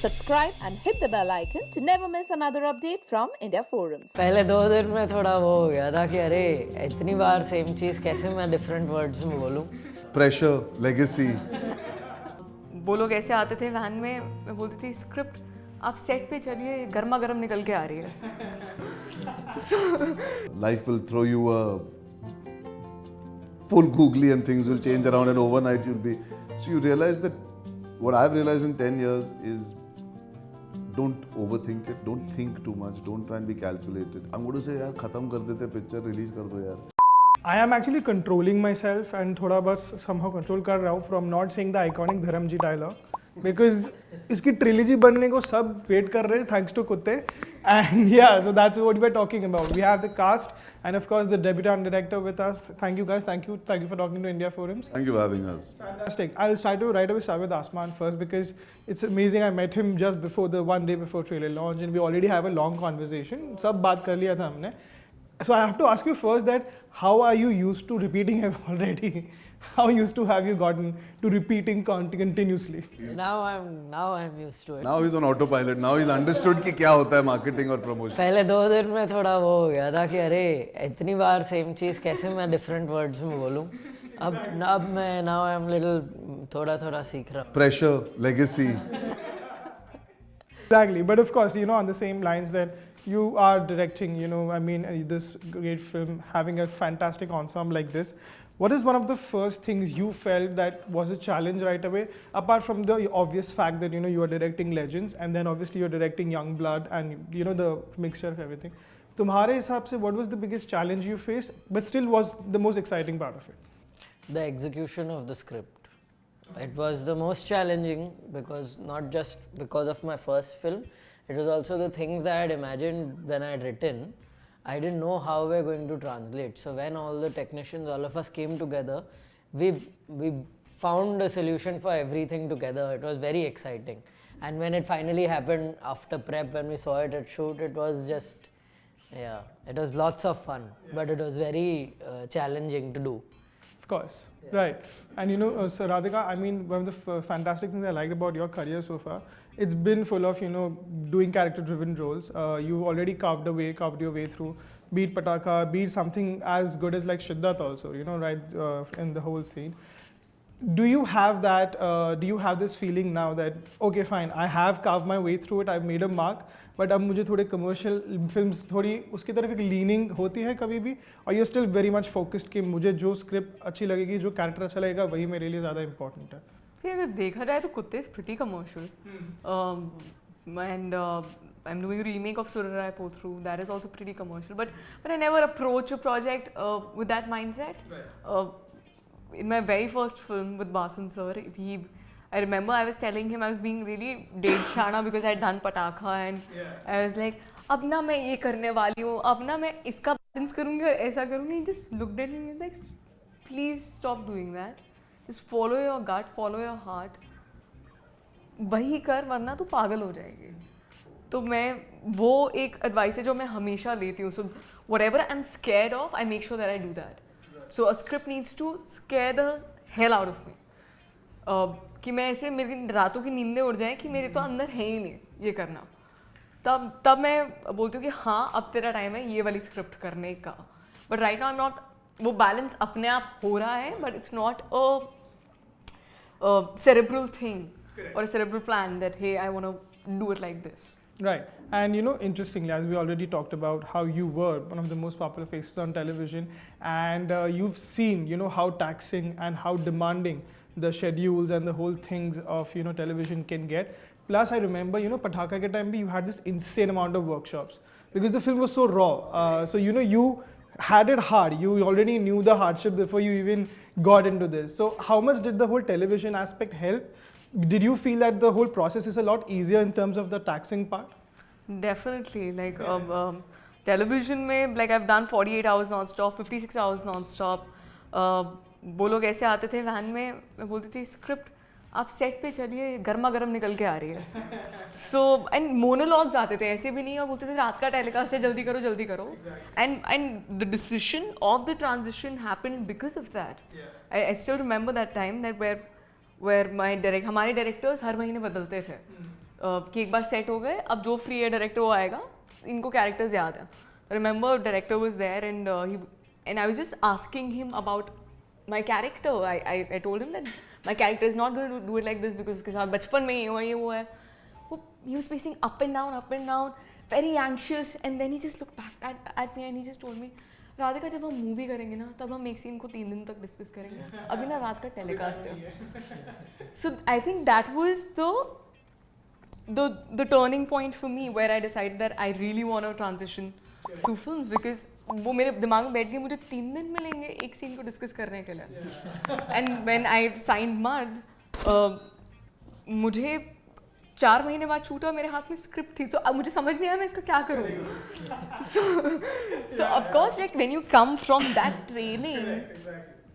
Subscribe and hit the bell icon to never miss another update from India Forums. पहले 2 दिन में थोड़ा वो हो गया था कि अरे इतनी बार सेम चीज़ कैसे मैं डिफरेंट वर्ड्स में बोलूँ. Pressure, legacy. वो लोग ऐसे आते थे वैन में, मैं बोलती थी स्क्रिप्ट आप सेट पे चलिए, गर्मा गर्म निकल के आ रही है. Life will throw you a full googly and things will change around and overnight you'll be. So you realize that what I've realized in 10 years is don't overthink it, don't think too much, don't try and be calculated. I'm going to say यार खत्म कर देते picture release कर दो यार. I am actually controlling myself and थोड़ा बस somehow control कर रहा हूँ from not saying the iconic Dharamji dialogue because इसकी trilogy बनने को सब wait कर रहे हैं thanks to कुत्ते and yeah so that's what we're talking about. We have the cast and of course the debutant director with us. Thank you guys, thank you for talking to India Forums. Thank you for having us. Fantastic. I'll try to right away start with Aasman first because it's amazing. I met him just before the one day before trailer launch and we already have a long conversation. सब बात कर लिया था हमने. So I have to ask you first that how are you used to repeating it already? How used to have you gotten to repeating continuously? Now I'm used to it. Now he's on autopilot. Now he's understood कि क्या होता है marketing और promotion. पहले 2 दिन में थोड़ा वो हो गया था कि अरे इतनी बार सेम चीज़ कैसे मैं डिफरेंट वर्ड्स में बोलूँ. अब मैं now I'm little थोड़ा सीख रहा हूँ. Pressure, legacy. Exactly, but of course, you know, on the same lines that you are directing, you know, I mean, this great film, having a fantastic ensemble like this. What is one of the first things you felt that was a challenge right away, apart from the obvious fact that, you know, you are directing legends and then obviously you're directing young blood and, you know, the mixture of everything. तुम्हारे हिसाब से what was the biggest challenge you faced, but still was the most exciting part of it? The execution of the script. It was the most challenging because not just because of my first film, it was also the things that I had imagined when I had written. I didn't know how we're going to translate. So when all the technicians, all of us came together, we found a solution for everything together. It was very exciting. And when it finally happened after prep, when we saw it at shoot, it was just, yeah, it was lots of fun. But it was very challenging to do. Of course, yeah. Right. And you know, so Radhika, I mean, one of the fantastic things I liked about your career so far, it's been full of, you know, doing character-driven roles. You've already carved your way through, be it Pataka, be it something as good as like Shiddat also, you know, right, in the whole scene. Do you have that, do you have this feeling now that, okay, fine, I have carved my way through it, I've made a mark, but अब मुझे थोड़े commercial films थोड़ी उसकी तरफ एक leaning होती है कभी भी, or you're still very much focused कि मुझे जो script अच्छी लगेगी, जो character अच्छा लगेगा, वही मेरे लिए ज़्यादा important है. See, अगर देखा जाए तो कुत्ते is pretty commercial. And I'm doing a remake of Surrai Potru. That is also pretty commercial. But I never approach a project with that mindset. Right. In my very first film with Basan sir, I remember I was telling him I was being really dead shana because I had done Pataka and I was like, अब ना मैं ये करने वाली हूँ, अब ना मैं इसका balance करूँगी और ऐसा करूँगी. He just looked at me and like, please stop doing that. Just follow your gut, follow your heart. वही कर वरना तू पागल हो जाएगी. तो मैं वो एक advice है जो मैं हमेशा लेती हूँ. So whatever I'm scared of, I make sure that I do that. So a script needs to scare the hell out of me. कि मैं ऐसे मेरी रातों की नींदें उड़ जाएं कि मेरे तो अंदर है ही नहीं ये करना. तब मैं बोलती हूँ कि हाँ अब तेरा टाइम है ये वाली स्क्रिप्ट करने का. But right now I'm not. वो बैलेंस अपने आप हो रहा है, but it's not a cerebral thing. Correct. Or a cerebral plan that hey I want to do it like this. Right, and you know, interestingly, as we already talked about how you were one of the most popular faces on television, and you've seen, you know, how taxing and how demanding the schedules and the whole things of, you know, television can get. Plus, I remember, you know, Pataka ke time bhi you had this insane amount of workshops because the film was so raw. So you know, you had it hard. You already knew the hardship before you even got into this. So how much did the whole television aspect help? Did you feel that the whole process is a lot easier in terms of the taxing part? Definitely. Like television में, like I've done 48 hours non-stop, 56 hours non-stop. वो लोग ऐसे आते थे van में, मैं बोलती थी स्क्रिप्ट आप सेट पे चलिए, गर्मा गर्म निकल के आ रही है. सो एंड मोनोलॉग्स आते थे, ऐसे भी नहीं. और बोलते थे रात का टेलीकास्ट है, जल्दी करो. And the decision of the transition happened because of that. I still remember that time that where हमारे डायरेक्टर्स हर महीने बदलते थे. कि एक बार सेट हो गए, अब जो फ्री है डायरेक्टर वो आएगा, इनको कैरेक्टर्स याद है. Remember director was there and I was just asking him about my character. I told him that my character is not going to do it like this because उसके साथ बचपन में ये वो है. He was pacing up and down, very anxious, and then he just looked back at me and he just told me, Radhika जब हम movie करेंगे ना तब हम एक सीन को 3 दिन तक डिस्कस करेंगे, अभी ना रात का टेलीकास्ट है. So I think that was the turning point for me where I decided that I really want to transition to films because वो मेरे दिमाग में बैठ गई, मुझे 3 दिन मिलेंगे एक सीन को डिस्कस करने के लिए. And when I signed मर्द, मुझे 4 महीने बाद शूट हुआ, मेरे हाथ में स्क्रिप्ट थी, तो अब मुझे समझ नहीं आया मैं इसका क्या करूँ. So of course like when you come from that training,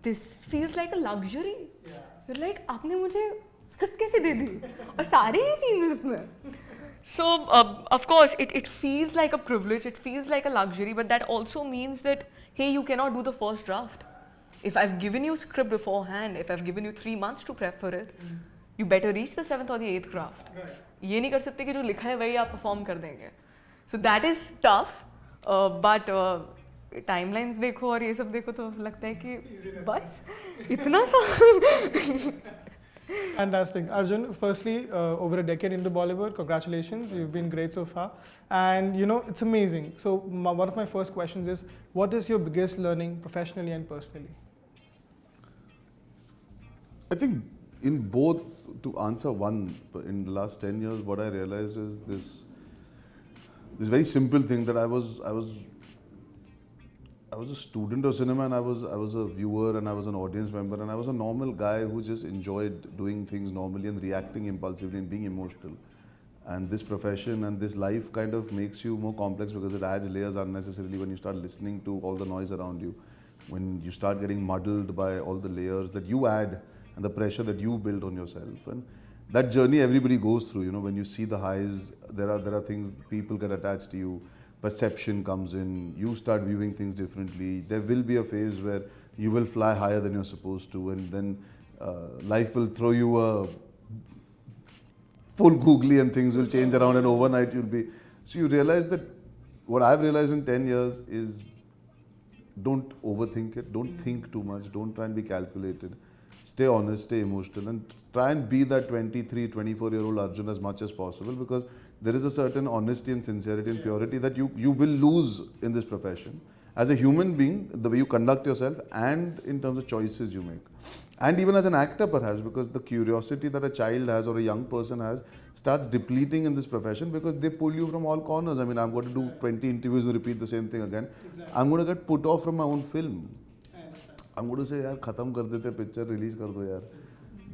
this feels like a luxury. You're like आपने मुझे स्क्रिप्ट कैसे दे दी और सारे ही सीन्स इसमें. So of course it feels like a privilege, it feels like a luxury, but that also means that hey, you cannot do the first draft. If I've given you script beforehand, if I've given you 3 months to prep for it, you better reach the 7th or the 8th draft. ये नहीं कर सकते कि जो लिखा है वही आप perform कर देंगे. So that is tough, but timelines देखो और ये सब देखो तो लगता है कि बस इतना सा. Fantastic. Arjun, firstly, over a decade into Bollywood, congratulations. You've been great so far. And you know, it's amazing. So one of my first questions is, what is your biggest learning professionally and personally? I think in both, to answer one, in the last 10 years, what I realized is this very simple thing that I was a student of cinema and I was a viewer and I was an audience member and I was a normal guy who just enjoyed doing things normally and reacting impulsively and being emotional. And this profession and this life kind of makes you more complex because it adds layers unnecessarily when you start listening to all the noise around you. When you start getting muddled by all the layers that you add and the pressure that you build on yourself. And that journey everybody goes through, you know, when you see the highs, there are things, people get attached to you. Perception comes in, you start viewing things differently. There will be a phase where you will fly higher than you're supposed to, and then life will throw you a full googly and things will change around, and overnight you'll be. So you realize that what I've realized in 10 years is don't overthink it, don't think too much, don't try and be calculated. Stay honest, stay emotional, and try and be that 23, 24-year-old Arjun as much as possible, because there is a certain honesty and sincerity and purity that you will lose in this profession. As a human being, the way you conduct yourself and in terms of choices you make. And even as an actor perhaps, because the curiosity that a child has or a young person has starts depleting in this profession because they pull you from all corners. I mean, I'm going to do 20 interviews and repeat the same thing again. Exactly. I'm going to get put off from my own film. I'm going to say, yaar, khatam kar dete, picture release kar do, yaar.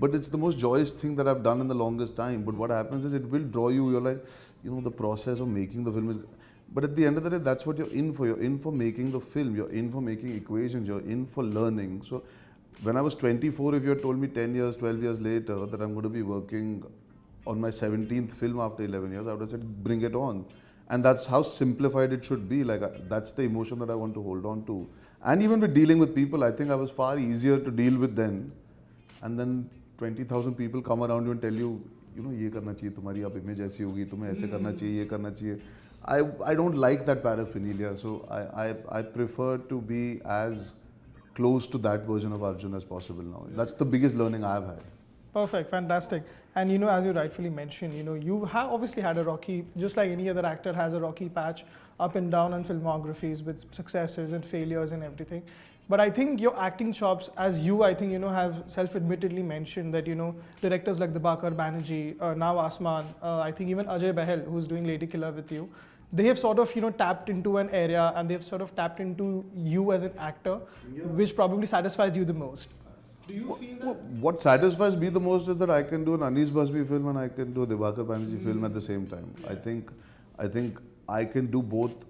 But it's the most joyous thing that I've done in the longest time. But what happens is it will draw you. You're like, you know, the process of making the film is. But at the end of the day, that's what you're in for. You're in for making the film. You're in for making equations. You're in for learning. So when I was 24, if you had told me 10 years, 12 years later that I'm going to be working on my 17th film after 11 years, I would have said, bring it on. And that's how simplified it should be. Like, that's the emotion that I want to hold on to. And even with dealing with people, I think I was far easier to deal with then. And then 20,000 people come around you and tell you, you know, ये करना चाहिए, तुम्हारी आप image ऐसी होगी, तुम्हें ऐसे करना चाहिए, ये करना चाहिए. I don't like that paraphernalia, so I prefer to be as close to that version of Arjun as possible now. That's the biggest learning I've had. Perfect, fantastic. And you know, as you rightfully mentioned, you know, you have obviously had a rocky, just like any other actor has a rocky patch up and down on filmographies with successes and failures and everything. But I think your acting chops, as you, I think, you know, have self-admittedly mentioned that, you know, directors like Dibakar Banerjee, now Aasman, I think even Ajay Bahal, who's doing Lady Killer with you, they have sort of, you know, tapped into an area and they've sort of tapped into you as an actor, which probably satisfies you the most. Do you feel that? What satisfies me the most is that I can do an Anis Basmi film and I can do a Dibakar Banerjee film at the same time. I think I can do both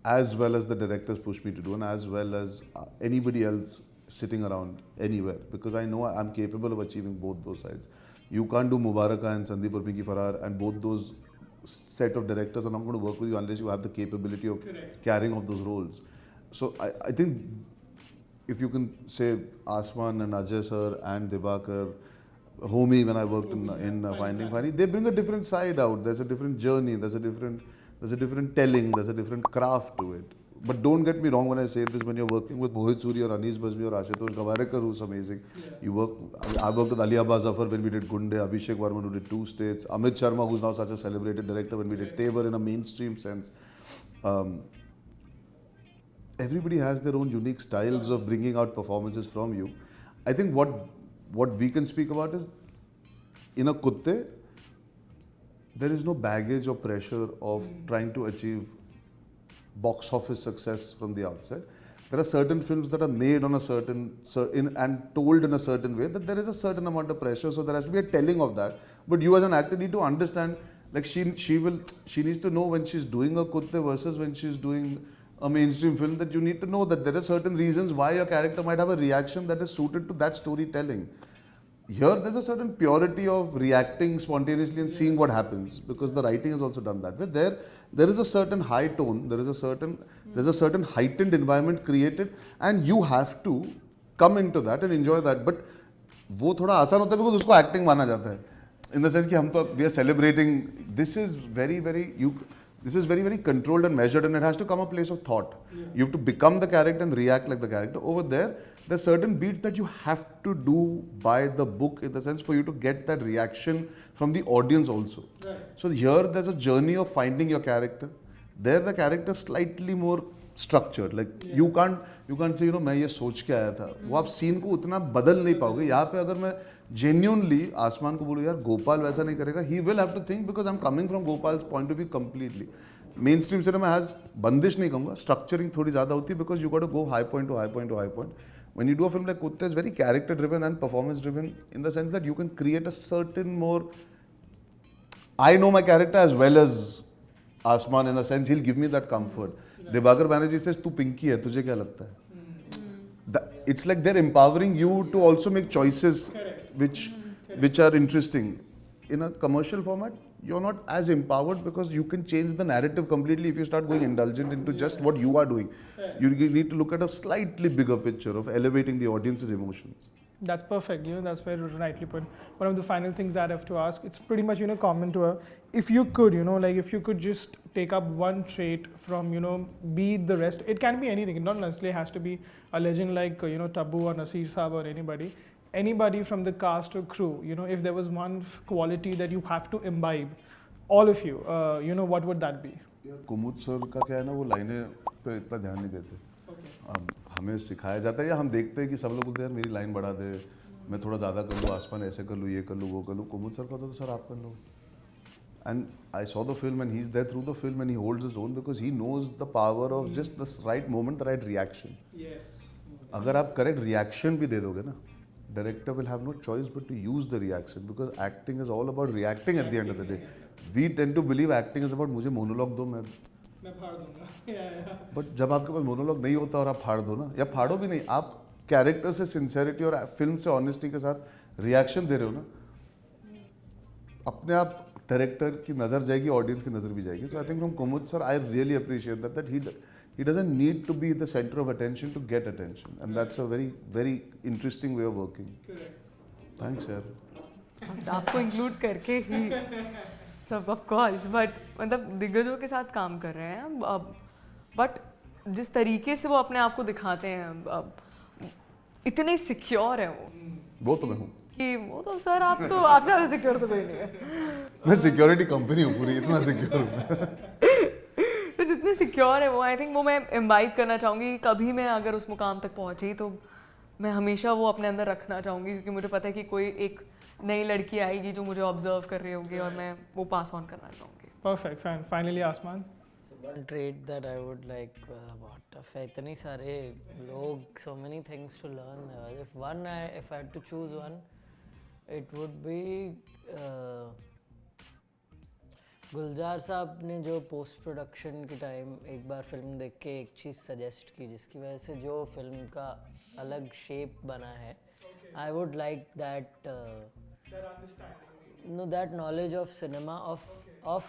as well as the directors push me to do and as well as anybody else sitting around anywhere, because I know I'm capable of achieving both those sides. You can't do Mubaraka and Sandeep or Pinky Farrar, and both those set of directors are not going to work with you unless you have the capability of carrying off those roles. So I think if you can say Aasman and Ajay sir and Dibakar, Homie, when I worked in Finding Funny, they bring a different side out. There's a different journey. There's a different telling. There's a different craft to it. But don't get me wrong when I say this. When you're working with Mohit Suri or Anis Bazmi or Ashutosh Gavarekar, who's amazing, I worked with Ali Abba Zafar when we did Gunde, Abhishek Varman who did Two States, Amit Sharma, who's now such a celebrated director, when we did Tevar in a mainstream sense. Everybody has their own unique styles of bringing out performances from you. I think what we can speak about is, in a Kuttey, there is no baggage or pressure of trying to achieve box office success from the outset. There are certain films that are made on a certain and told in a certain way that there is a certain amount of pressure, so there has to be a telling of that. But you as an actor need to understand, like she needs to know when she's doing a Kuttey versus when she's doing a mainstream film, that you need to know that there are certain reasons why your character might have a reaction that is suited to that storytelling. Here, there's a certain purity of reacting spontaneously and seeing what happens, because the writing has also done that. But there is a certain high tone, there's a certain heightened environment created, and you have to come into that and enjoy that. But वो थोड़ा आसान होता है because उसको acting माना जाता है. In the sense कि we are celebrating. This is very controlled and measured, and it has to come a place of thought. You have to become the character and react like the character. Over there's certain beats that you have to do by the book, in the sense for you to get that reaction from the audience also. Right. So here there's a journey of finding your character. There the character slightly more structured. Like you can't say, मैं ये सोच के आया था. वो आप scene को उतना बदल नहीं पाओगे. यहाँ पे अगर मैं genuinely आसमान को बोलूँ यार गोपाल वैसा नहीं करेगा, he will have to think, because I'm coming from Gopal's point of view completely. Mainstream cinema has बंदिश नहीं कहूँगा, structuring थोड़ी ज़्यादा होती है, because you got to go high point to high point to high point. When you do a film like Kuttey, it's very character driven and performance driven, in the sense that you can create a certain more, I know my character as well as Aasman, in the sense he'll give me that comfort. Debagar Banerjee says, "Tu pinky hai, tujhe kya lagta hai?" It's like they're empowering you to also make choices which are interesting. In a commercial format, you're not as empowered, because you can change the narrative completely if you start going indulgent into just what you are doing. You need to look at a slightly bigger picture of elevating the audience's emotions. That's perfect. That's very rightly put. One of the final things that I have to ask, it's pretty much, common to her. If you could, if you could just take up one trait from, be the rest, it can be anything. It not necessarily has to be a legend like, Tabu or Naseer Saab or anybody from the cast or crew. If there was one quality that you have to imbibe, all of you, what would that be? Kumud sir का क्या है ना, वो लाइनें पे इतना ध्यान नहीं देते. हमें सिखाया जाता है या हम देखते हैं कि सब लोग बोलते हैं यार मेरी लाइन बढ़ा दे, मैं थोड़ा ज़्यादा कर लूँ, आसमान ऐसे कर लूँ, ये कर लूँ, वो कर लूँ. कुमुद सर कहता तो सर आप कर लो. And I saw the film, and he's there through the film, and he holds his own, because he knows the power of just the right moment, the right reaction. Yes. अगर आप correct reaction भी दे दोगे ना, director will have no choice but to use the reaction, because acting is all about reacting at the end of the day. We tend to believe acting is about मुझे monologue दो, मैं फाड़ दूंगा. But जब आपके पास monologue नहीं होता और आप फाड़ दो ना, या फाड़ो भी नहीं, आप कैरेक्टर से sincerity और फिल्म से honesty के साथ reaction दे रहे हो ना, अपने आप डायरेक्टर की नज़र जाएगी, ऑडियंस की नज़र भी जाएगी. So I think from Kumud sir, I really appreciate that he doesn't need to be the center of attention to get attention, and that's a very, very interesting way of working. Thanks, sir. आपको include करके ही सब of course, but मतलब दिग्गजों के साथ काम कर रहे हैं, बट जिस तरीके से वो अपने आप को दिखाते हैं, इतने सिक्योर है वो तो मैं हूँ कि वो तो सर आप ज़्यादा सिक्योर तो कोई नहीं है. मैं सिक्योरिटी कंपनी हूँ पूरी, इतना सिक्योर हूँ. तो जितने सिक्योर है वो, आई थिंक वो मैं इम्बाइब करना चाहूँगी. कभी मैं अगर उस मुकाम तक पहुँची तो मैं हमेशा वो अपने अंदर रखना चाहूँगी, क्योंकि मुझे पता है कि कोई एक नई लड़की आएगी जो मुझे ऑब्जर्व कर रही होगी, और मैं वो पास ऑन करना चाहूँगी. Perfect. Finally, Aasman. One trait that I would like about इतने सारे लोग, so many things to learn. If I had to choose one, it would be गुलजार साहब ने जो पोस्ट प्रोडक्शन के टाइम एक बार फिल्म देख के एक चीज़ सजेस्ट की, जिसकी वजह से जो फिल्म का अलग शेप बना है. I would like that that knowledge of cinema, of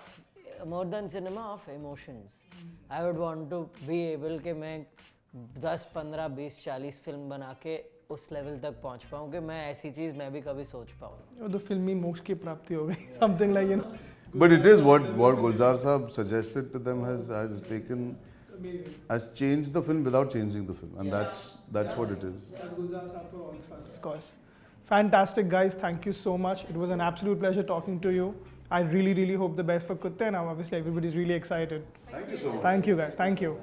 more than cinema, of emotions. I would want to be able कि मैं 10, 15, 20, 40 फिल्म बना के उस लेवल तक पहुंच पाऊँ कि मैं ऐसी चीज़ मैं भी कभी सोच पाऊँ. तो फिल्मी मोक्ष की प्राप्ति हो गई. Something like, you know. But it is what Gulzar Saab suggested to them has taken, has changed the film without changing the film, and that's what it is. That's Gulzar Saab for all of us, of course. Fantastic, guys. Thank you so much. It was an absolute pleasure talking to you. I really, really hope the best for Kuttey, and obviously everybody's really excited. Thank you so much. Thank you, guys. Thank you.